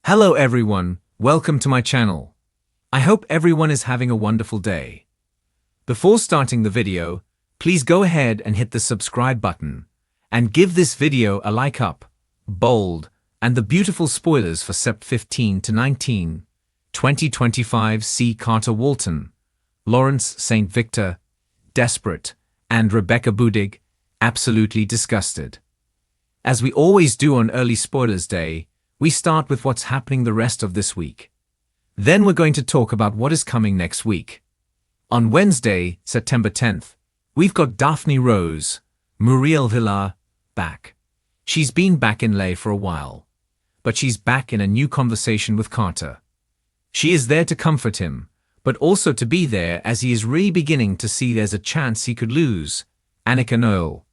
Hello everyone, welcome to my channel. I hope everyone is having a wonderful day. Before starting the video, please go ahead and hit the subscribe button and give this video a like up, bold, and the beautiful spoilers for Sept 15 to 19, 2025 see Carter Walton, Lawrence St. Victor, Desperate, and Rebecca Budig, absolutely disgusted. As we always do on Early Spoilers Day, we start with what's happening the rest of this week. Then we're going to talk about what is coming next week. On Wednesday, September 10th, we've got Daphne Rose, Muriel Villar, back. She's been back in lay for a while, but she's back in a new conversation with Carter. She is there to comfort him, but also to be there as he is really beginning to see there's a chance he could lose Annika Noel.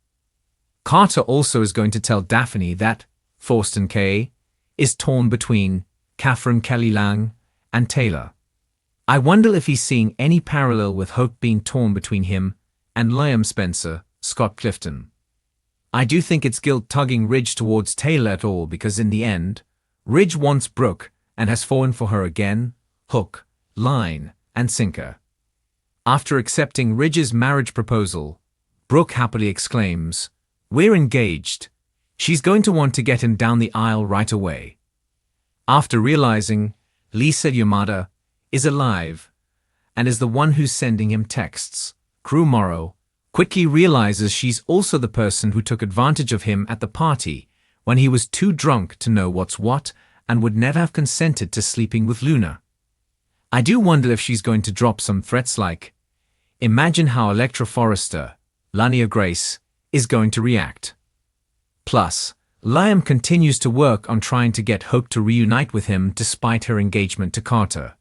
Carter also is going to tell Daphne that Thorsten K. is torn between Catherine Kelly Lang and Taylor. I wonder if he's seeing any parallel with Hope being torn between him and Liam Spencer, Scott Clifton. I do think it's guilt tugging Ridge towards Taylor at all because in the end, Ridge wants Brooke and has fallen for her again, hook, line, and sinker. After accepting Ridge's marriage proposal, Brooke happily exclaims, "We're engaged." She's going to want to get him down the aisle right away. After realizing Lisa Yamada is alive and is the one who's sending him texts, Crew Morrow quickly realizes she's also the person who took advantage of him at the party when he was too drunk to know what's what and would never have consented to sleeping with Luna. I do wonder if she's going to drop some threats like, imagine how Electra Forrester, Lania Grace, is going to react. Plus, Liam continues to work on trying to get Hope to reunite with him despite her engagement to Carter.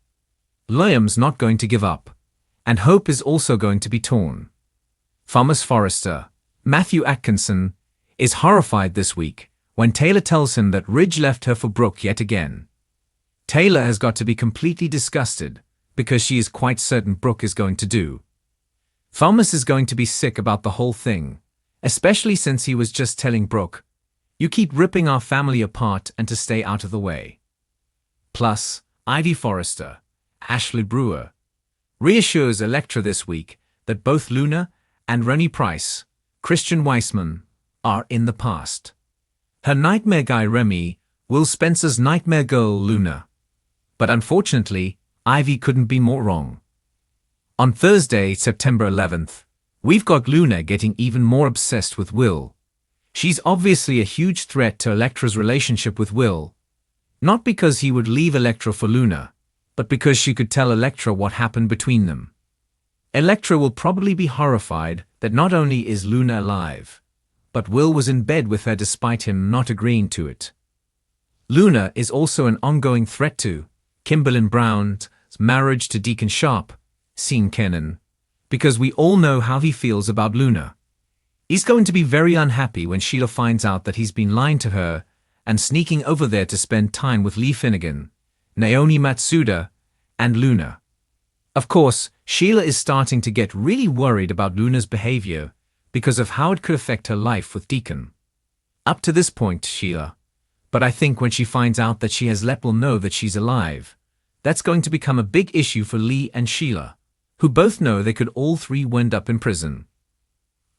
Liam's not going to give up, and Hope is also going to be torn. Thomas Forrester, Matthew Atkinson, is horrified this week when Taylor tells him that Ridge left her for Brooke yet again. Taylor has got to be completely disgusted because she is quite certain Brooke is going to do. Thomas is going to be sick about the whole thing, especially since he was just telling Brooke, "You keep ripping our family apart and to stay out of the way." Plus, Ivy Forrester, Ashley Brewer, reassures Electra this week that both Luna and Rennie Price, Christian Weissman, are in the past. Her nightmare guy Remy, Will Spencer's nightmare girl Luna. But unfortunately, Ivy couldn't be more wrong. On Thursday, September 11th, we've got Luna getting even more obsessed with Will. She's obviously a huge threat to Electra's relationship with Will. Not because he would leave Electra for Luna, but because she could tell Electra what happened between them. Electra will probably be horrified that not only is Luna alive, but Will was in bed with her despite him not agreeing to it. Luna is also an ongoing threat to Kimberlyn Brown's marriage to Deacon Sharp, Sean Kennan, because we all know how he feels about Luna. He's going to be very unhappy when Sheila finds out that he's been lying to her and sneaking over there to spend time with Lee Finnegan, Naomi Matsuda, and Luna. Of course, Sheila is starting to get really worried about Luna's behavior because of how it could affect her life with Deacon. Up to this point, Sheila. But I think when she finds out that she has let Will know that she's alive, that's going to become a big issue for Lee and Sheila, who both know they could all three wind up in prison.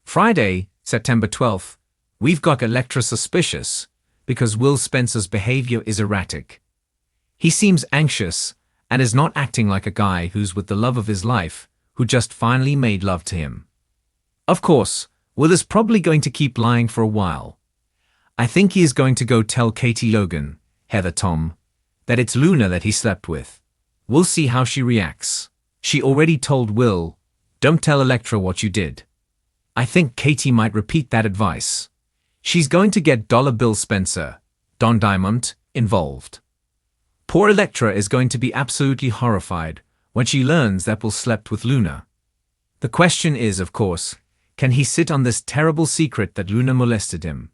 Friday, September 12th, we've got Electra suspicious because Will Spencer's behavior is erratic. He seems anxious and is not acting like a guy who's with the love of his life who just finally made love to him. Of course, Will is probably going to keep lying for a while. I think he is going to go tell Katie Logan, Heather Tom, that it's Luna that he slept with. We'll see how she reacts. She already told Will, "Don't tell Electra what you did." I think Katie might repeat that advice. She's going to get Dollar Bill Spencer, Don Diamond, involved. Poor Electra is going to be absolutely horrified when she learns that Will slept with Luna. The question is, of course, can he sit on this terrible secret that Luna molested him?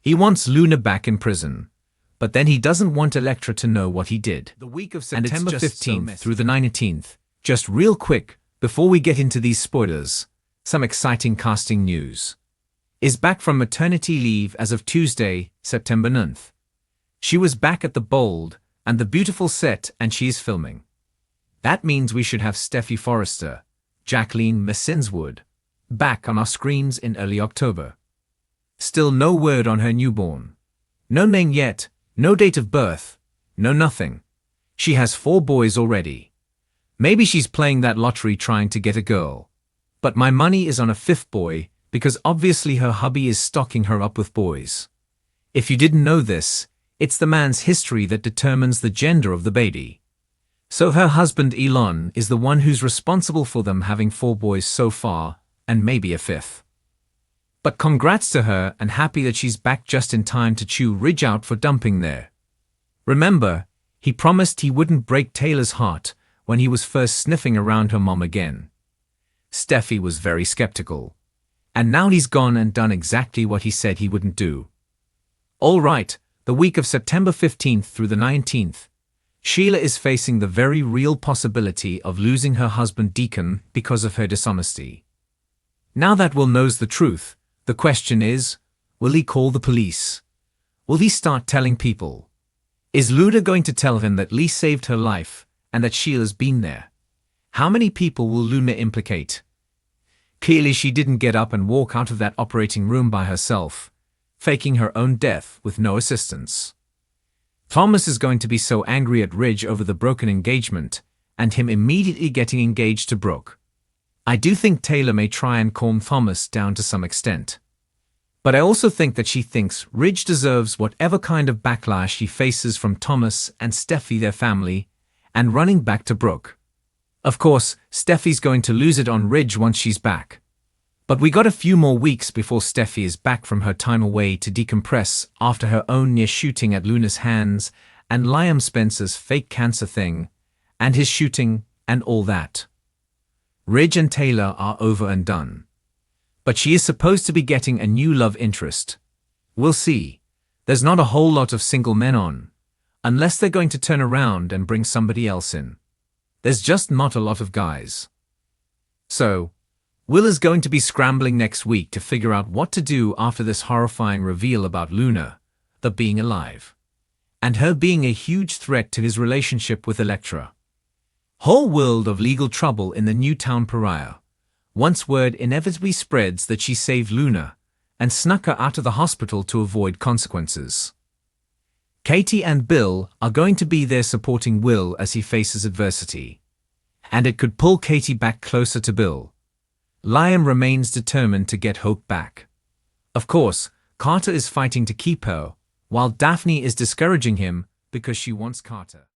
He wants Luna back in prison, but then he doesn't want Electra to know what he did. The week of September 15th through the 19th, just real quick, before we get into these spoilers, some exciting casting news. Is back from maternity leave as of Tuesday, September 9th. She was back at the Bold and the beautiful set, and she's filming. That means we should have Steffi Forrester, Jacqueline Messinswood, back on our screens in early October. Still no word on her newborn. No name yet, no date of birth, no nothing. She has 4 boys already. Maybe she's playing that lottery trying to get a girl. But my money is on a 5th boy, because obviously her hubby is stocking her up with boys. If you didn't know this, it's the man's history that determines the gender of the baby. So her husband Elon is the one who's responsible for them having 4 boys so far, and maybe a 5th. But congrats to her, and happy that she's back just in time to chew Ridge out for dumping there. Remember, he promised he wouldn't break Taylor's heart when he was first sniffing around her mom again. Steffi was very skeptical. And now he's gone and done exactly what he said he wouldn't do. All right, the week of September 15th through the 19th, Sheila is facing the very real possibility of losing her husband Deacon because of her dishonesty. Now that Will knows the truth, the question is, will he call the police? Will he start telling people? Is Luda going to tell him that Lee saved her life and that Sheila's been there? How many people will Luna implicate? Clearly she didn't get up and walk out of that operating room by herself, faking her own death with no assistance. Thomas is going to be so angry at Ridge over the broken engagement, and him immediately getting engaged to Brooke. I do think Taylor may try and calm Thomas down to some extent. But I also think that she thinks Ridge deserves whatever kind of backlash he faces from Thomas and Steffi, their family, and running back to Brooke. Of course, Steffi's going to lose it on Ridge once she's back. But we got a few more weeks before Steffi is back from her time away to decompress after her own near shooting at Luna's hands and Liam Spencer's fake cancer thing, and his shooting and all that. Ridge and Taylor are over and done. But she is supposed to be getting a new love interest. We'll see. There's not a whole lot of single men on, unless they're going to turn around and bring somebody else in. There's just not a lot of guys. So, Will is going to be scrambling next week to figure out what to do after this horrifying reveal about Luna, the being alive, and her being a huge threat to his relationship with Elektra. Whole world of legal trouble in the Newtown pariah, once word inevitably spreads that she saved Luna and snuck her out of the hospital to avoid consequences. Katie and Bill are going to be there supporting Will as he faces adversity. And it could pull Katie back closer to Bill. Liam remains determined to get Hope back. Of course, Carter is fighting to keep her, while Daphne is discouraging him because she wants Carter.